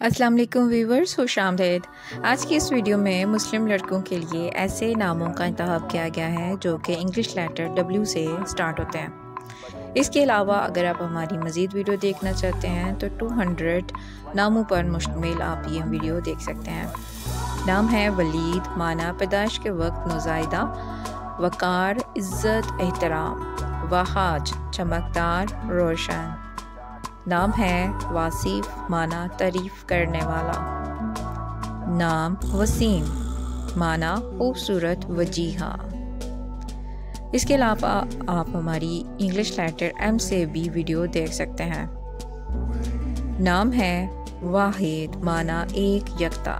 अस्सलाम वालेकुम व्यूवर्स, खुश आमदीद। आज की इस वीडियो में मुस्लिम लड़कों के लिए ऐसे नामों का इंतखाब किया गया है जो कि इंग्लिश लेटर W से स्टार्ट होते हैं। इसके अलावा अगर आप हमारी मज़ीद वीडियो देखना चाहते हैं तो 200 नामों पर मुश्तमिल आप ये वीडियो देख सकते हैं। नाम है वलीद, माना पैदाइश के वक्त नौज़ायदा, वक़ार इज़्ज़त एहतराम, वहाज चमकदार रोशन। नाम है वासिफ, माना तारीफ करने वाला। नाम वसीम, माना खूबसूरत वजीहा। इसके अलावा आप हमारी इंग्लिश लेटर M से भी वीडियो देख सकते हैं। नाम है वाहिद, माना एक यकता।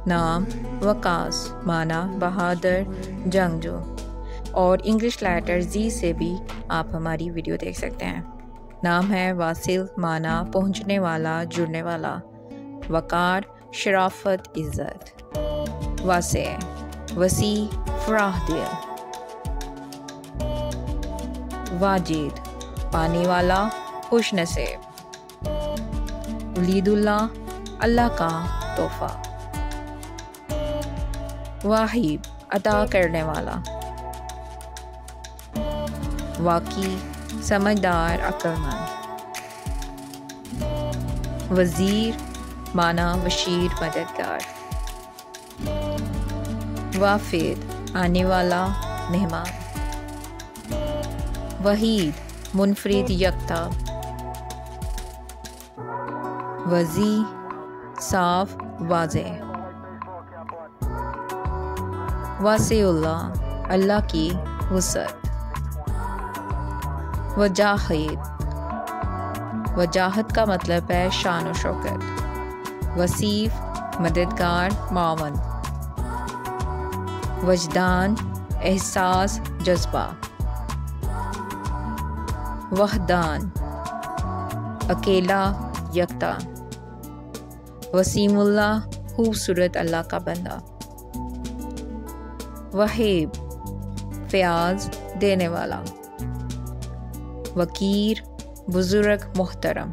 नाम वकास, माना बहादुर जंगजू। और इंग्लिश लेटर Z से भी आप हमारी वीडियो देख सकते हैं। नाम है वासिल, माना पहुंचने वाला, जुड़ने वाला। वकार शराफत इज़्ज़त। वासे वसी फराह दिल। वाजिद पाने वाला, खुश नसीब। वलीदुल्लाह अल्लाह का तोहफा। वाहिब अता करने वाला। वाकी समझदार अक्लमंद। वज़ीर माना बशीर मददगार। वाफिद आने वाला, मेहमान। वहीद मुनफरिद यकता। वज़ी साफ वाज़े। वासिउल्लाह अल्लाह की वसअत। वजाहिद वजाहत का मतलब है शान और शौकत। वसीफ मददगार, मावन। वजदान एहसास, जज्बा। वहदान अकेला, यकता। वसीमुल्लाह खूबसूरत अल्लाह का बंदा। वहीब फयाज देने वाला। वकीर बुजुर्ग मोहतरम।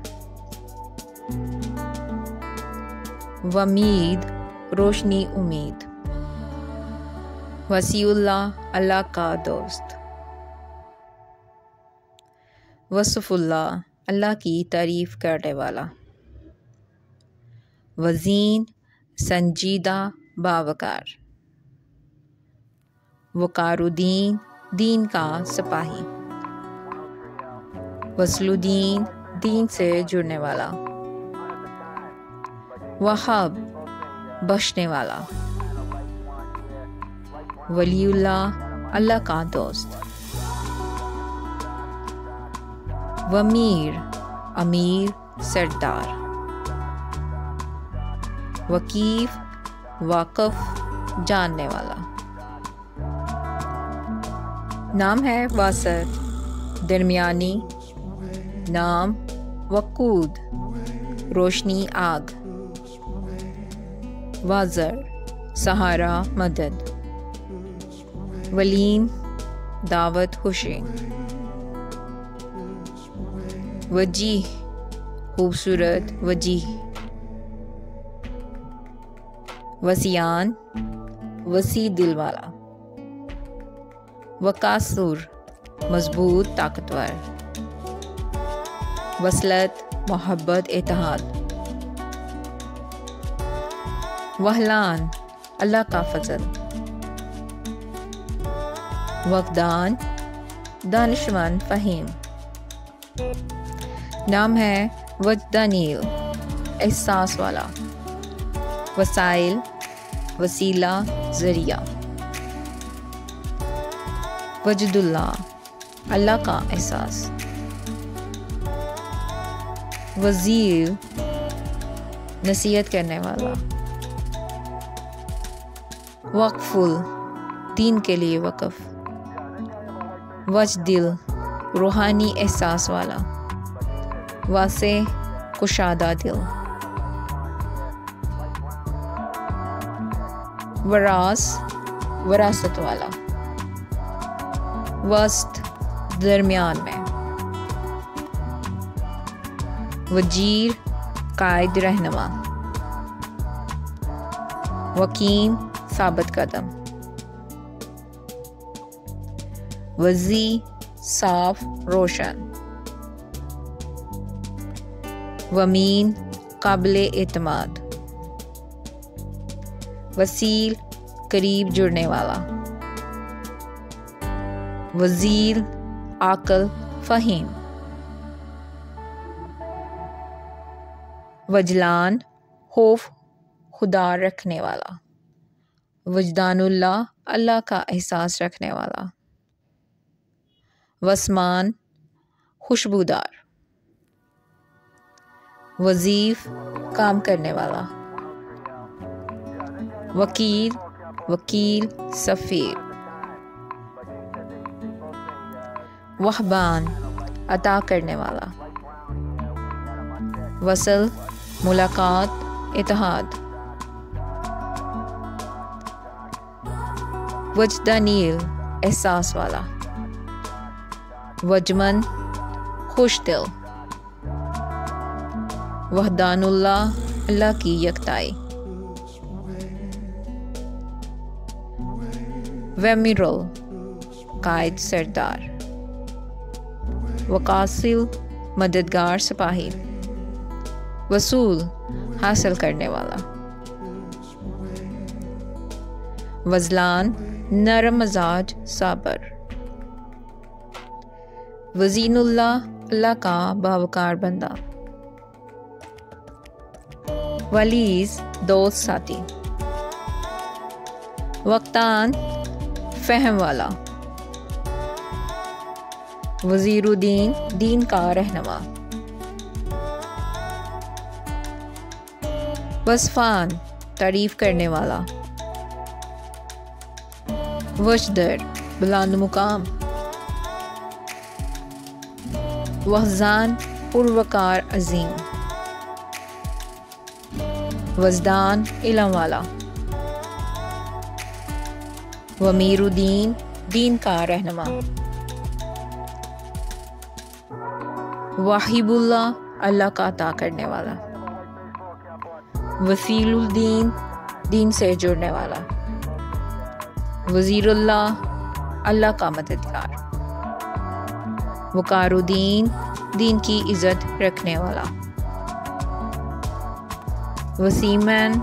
वमीद रोशनी उम्मीद। वसीउल्लाह अल्लाह का दोस्त। वसफुल्लाह अल्लाह की तारीफ करने वाला। वजीन संजीदा, बावकार। वकारुद्दीन दीन का सिपाही। वसलुद्दीन दीन से जुड़ने वाला। वहाब बख्शने वाला। वलीउल्लाह अल्लाह का दोस्त। वमीर अमीर, सरदार। वकीफ वाकफ, जानने वाला। नाम है वासत, दरमियानी। नाम वकूद रोशनी, आग। वाजर सहारा, मदद। वलीम दावत, खुशी। वजीह खूबसूरत, वजीह। वसियान वसी दिल वाला। वकासुर मजबूत, ताकतवर। वसलत मोहब्बत, इत्तेहाद। वहलान अल्लाह का फजल। वक़दान दानिशमंद, फहीम। नाम है वजदानील एहसास वाला। वसाइल वसीला, जरिया। वजदुल्लाह अल्लाह का एहसास। वज़ीर नसीहत करने वाला। वक़फ़ुल दीन के लिए वक़फ़। वजदिल रूहानी एहसास वाला। वासे कुशादा दिल। वरास वरासत वाला। वस्त दरमियान में। वजीर कायद रहनुमा। वकीम साबित कदम, वज़ी साफ रोशन, वमीन काबिले एतमाद, वसील करीब जुड़ने वाला, वज़ीर आकल फ़हीम, वजलान खौफ खुदा रखने वाला, वजदानुल्लाह अल्लाह का एहसास रखने वाला, वस्मान खुशबूदार, वजीफ काम करने वाला, वकील वकील सफ़ीर, वहबान अता करने वाला, वसल मुलाकात इत्तेहाद, वजदानील एहसास वाला, वजमन खुश दिल, वहदानुल्लाह अल्लाह की यकताई, वेमिरुल कायद सरदार, वकासिल मददगार सिपाही, वसूल हासिल करने वाला, वजलान नरम मजाज साबर, वजीनुल्लाह अल्लाह का बावकार बंदा, वलीज दोस्त साथी, वक्तान फहम वाला, वजीरुद्दीन दीन का रहनुमा, वस्फान तारीफ करने वाला, वजदर बुलंद मुकाम, वहजान पुरवकार अजीम, वजदान इलम वाला, वमीरुद्दीन दीन का रहनुमा, वाहिबुल्लाह अल्लाह का अता करने वाला, वसीलुद्दीन दीन से जुड़ने वाला, वजीरुल्लाह अल्लाह का मददगार, वकारुद्दीन दीन की इज्जत रखने वाला, वसीमैन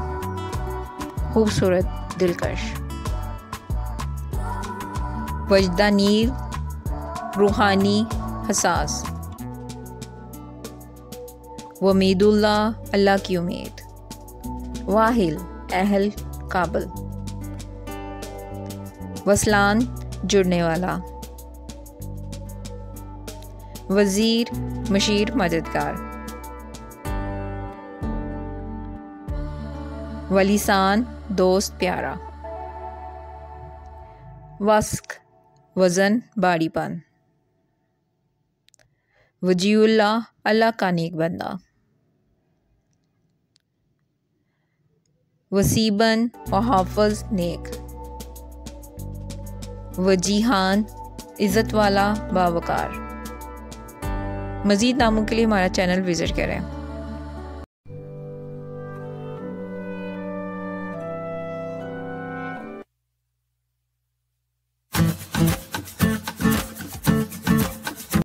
खूबसूरत दिलकश, वजदानील रूहानी हसास, वमीदुल्लाह अल्लाह की उम्मीद, वाहिल अहल काबिल, वसलान जुड़ने वाला, वजीर मशीर मददगार, वलिसान दोस्त प्यारा, वस्क वज़न बारीपन, वजीउल्लाह अल्लाह का नेक बंदा, वसीबन व हाफज नेक, वजीहान इज़्ज़त वाला बावकार। मज़ीद नामों के लिए हमारा चैनल विज़िट करें।